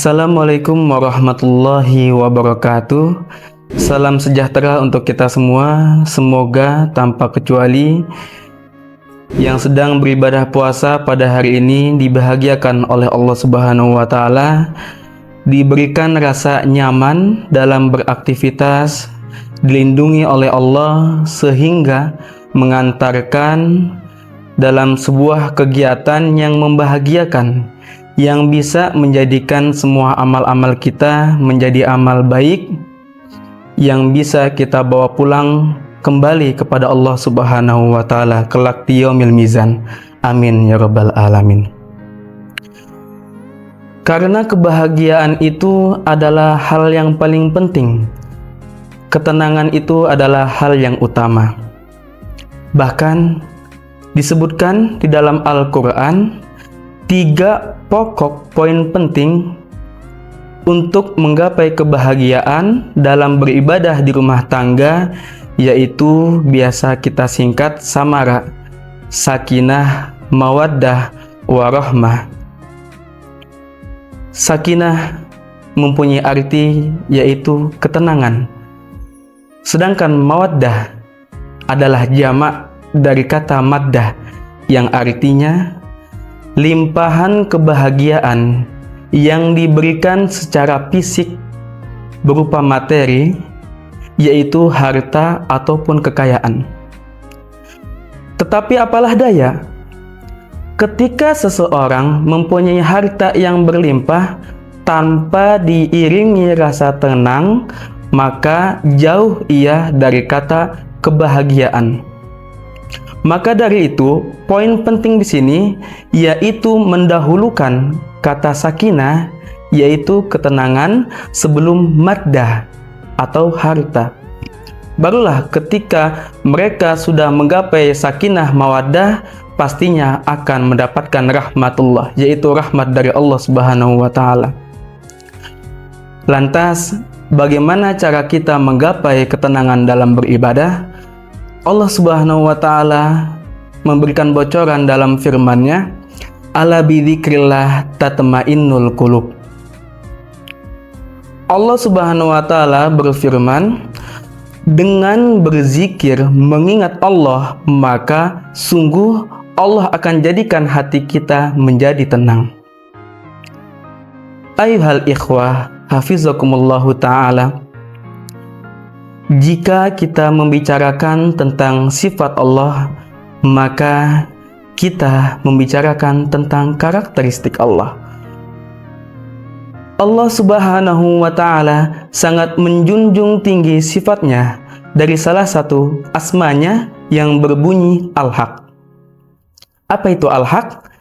Assalamualaikum warahmatullahi wabarakatuh. Salam sejahtera untuk kita semua. Semoga tanpa kecuali yang sedang beribadah puasa pada hari ini dibahagiakan oleh Allah Subhanahu wa Ta'ala, diberikan rasa nyaman dalam beraktivitas, dilindungi oleh Allah sehingga mengantarkan dalam sebuah kegiatan yang membahagiakan, yang bisa menjadikan semua amal-amal kita menjadi amal baik, yang bisa kita bawa pulang kembali kepada Allah Subhanahu wa Ta'ala kelak di yaumil mizan. Amin ya rabbal alamin. Karena kebahagiaan itu adalah hal yang paling penting, ketenangan itu adalah hal yang utama. Bahkan disebutkan di dalam Al-Quran 3 pokok poin penting untuk menggapai kebahagiaan dalam beribadah di rumah tangga, yaitu biasa kita singkat samara, sakinah, mawaddah, warahmah. Sakinah mempunyai arti yaitu ketenangan, sedangkan mawaddah adalah jamak dari kata maddah yang artinya limpahan kebahagiaan yang diberikan secara fisik berupa materi, yaitu harta ataupun kekayaan. Tetapi apalah daya, ketika seseorang mempunyai harta yang berlimpah tanpa diiringi rasa tenang, maka jauh ia dari kata kebahagiaan. Maka dari itu, poin penting di sini yaitu mendahulukan kata sakinah, yaitu ketenangan, sebelum maddah atau harta. Barulah ketika mereka sudah menggapai sakinah mawaddah, pastinya akan mendapatkan rahmatullah, yaitu rahmat dari Allah Subhanahu wa Ta'ala. Lantas, bagaimana cara kita menggapai ketenangan dalam beribadah? Allah Subhanahu wa Ta'ala memberikan bocoran dalam firman-Nya, ala bidzikrillah tatmainnul qulub. Allah Subhanahu wa Ta'ala berfirman, dengan berzikir mengingat Allah, maka sungguh Allah akan jadikan hati kita menjadi tenang. Ayuhal ikhwah, hafizakumullahu ta'ala. Jika kita membicarakan tentang sifat Allah, maka kita membicarakan tentang karakteristik Allah. Allah Subhanahu wa Ta'ala sangat menjunjung tinggi sifatnya dari salah satu asmanya yang berbunyi Al-Haq. Apa itu Al-Haq?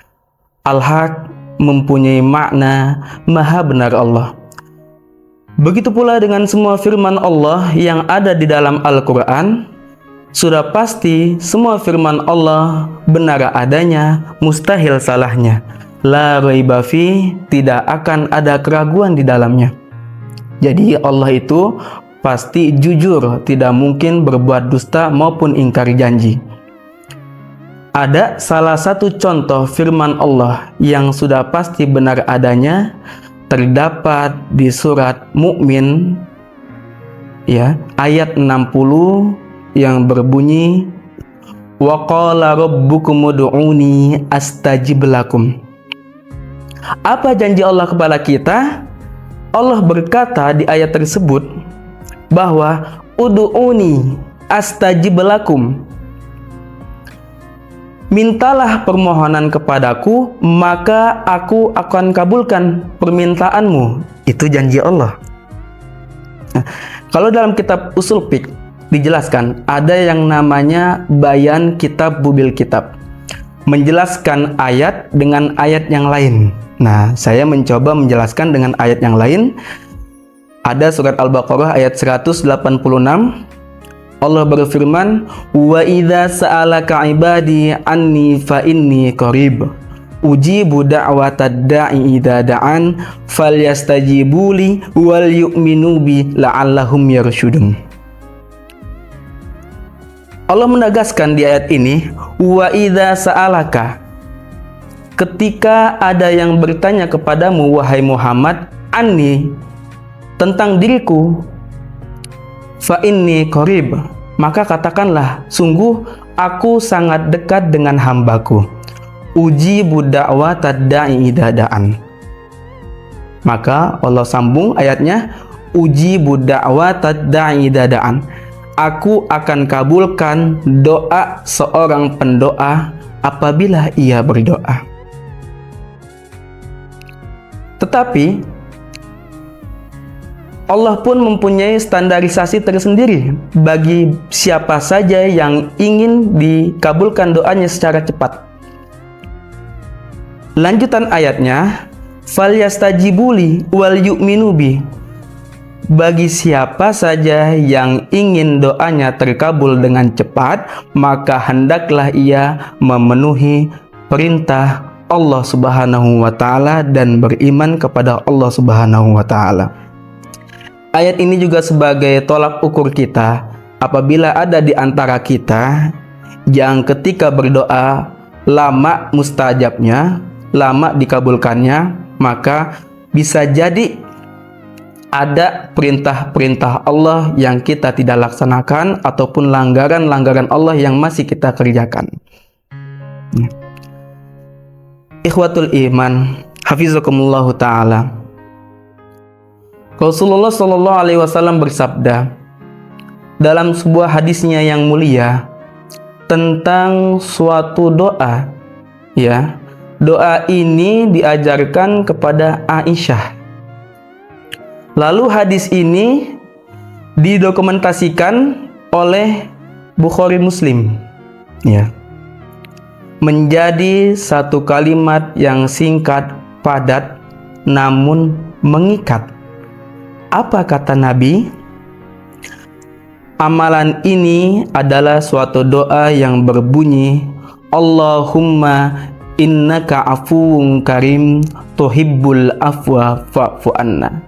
Al-Haq mempunyai makna Maha Benar Allah. Begitu pula dengan semua firman Allah yang ada di dalam Al-Quran. Sudah pasti semua firman Allah benar adanya, mustahil salahnya. La raiba fi, tidak akan ada keraguan di dalamnya. Jadi Allah itu pasti jujur, tidak mungkin berbuat dusta maupun ingkar janji. Ada salah satu contoh firman Allah yang sudah pasti benar adanya, terdapat di surat Mukmin, ya, ayat 60 yang berbunyi, wa qala rabbukum ud'uni astajib lakum. Apa janji Allah kepada kita? Allah berkata di ayat tersebut bahwa ud'uni astajib lakum, mintalah permohonan kepadaku, maka aku akan kabulkan permintaanmu. Itu janji Allah. Nah, kalau dalam kitab usul fiqh dijelaskan, ada yang namanya bayan kitab bubil kitab, menjelaskan ayat dengan ayat yang lain. Nah, saya mencoba menjelaskan dengan ayat yang lain. Ada surat Al-Baqarah ayat 186. Allah berfirman, wa idza sa'alaka ibadi anni fa inni qarib ujibu da'watad da'i idza da'an falyastajibu li wal yu'minu bi la'allahum yarshudun. Allah menegaskan di ayat ini, wa idza sa'alaka, ketika ada yang bertanya kepadamu wahai Muhammad, anni, tentang diriku, fa inni qarib, maka katakanlah, sungguh aku sangat dekat dengan hambaku. Ujibu da'watad da'i dadaan. Maka Allah sambung ayatnya, ujibu da'watad da'i dadaan. Aku akan kabulkan doa seorang pendoa apabila ia berdoa. Tetapi Allah pun mempunyai standarisasi tersendiri bagi siapa saja yang ingin dikabulkan doanya secara cepat. Lanjutan ayatnya, falyastajibuli wal yu'minu bi. Bagi siapa saja yang ingin doanya terkabul dengan cepat, maka hendaklah ia memenuhi perintah Allah Subhanahu wa taala dan beriman kepada Allah Subhanahu wa taala. Ayat ini juga sebagai tolak ukur kita apabila ada di antara kita yang ketika berdoa lama mustajabnya, lama dikabulkannya, maka bisa jadi ada perintah-perintah Allah yang kita tidak laksanakan ataupun langgaran-langgaran Allah yang masih kita kerjakan. Ikhwatul iman, hafizakumullahu ta'ala. Rasulullah Shallallahu Alaihi Wasallam bersabda dalam sebuah hadisnya yang mulia tentang suatu doa, ya, doa ini diajarkan kepada Aisyah. Lalu hadis ini didokumentasikan oleh Bukhari Muslim, ya, menjadi satu kalimat yang singkat, padat, namun mengikat. Apa kata Nabi? Amalan ini adalah suatu doa yang berbunyi, Allahumma innaka afuwun karim tuhibbul afwa fa'fu anna.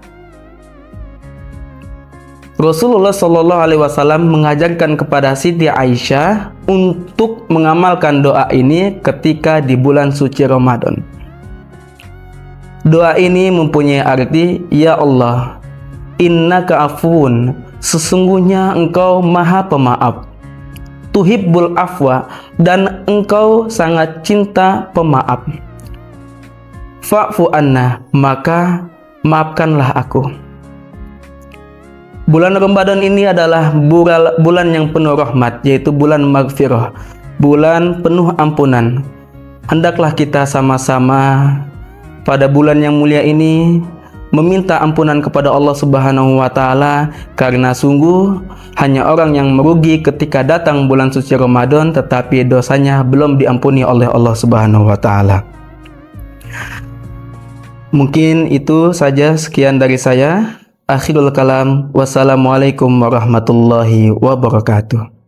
Rasulullah Shallallahu Alaihi Wasallam mengajarkan kepada Siti Aisyah untuk mengamalkan doa ini ketika di bulan suci Ramadan. Doa ini mempunyai arti, ya Allah, innaka afuwun, sesungguhnya engkau maha pemaaf, tuhibbul afwa, dan engkau sangat cinta pemaaf, fa'fu anna, maka maafkanlah aku. Bulan Ramadan ini adalah bulan yang penuh rahmat, yaitu bulan maghfirah, bulan penuh ampunan. Hendaklah kita sama-sama pada bulan yang mulia ini meminta ampunan kepada Allah Subhanahu wa taala, karena sungguh hanya orang yang merugi ketika datang bulan suci Ramadan tetapi dosanya belum diampuni oleh Allah Subhanahu wa taala. Mungkin itu saja, sekian dari saya. Akhirul kalam, wassalamualaikum warahmatullahi wabarakatuh.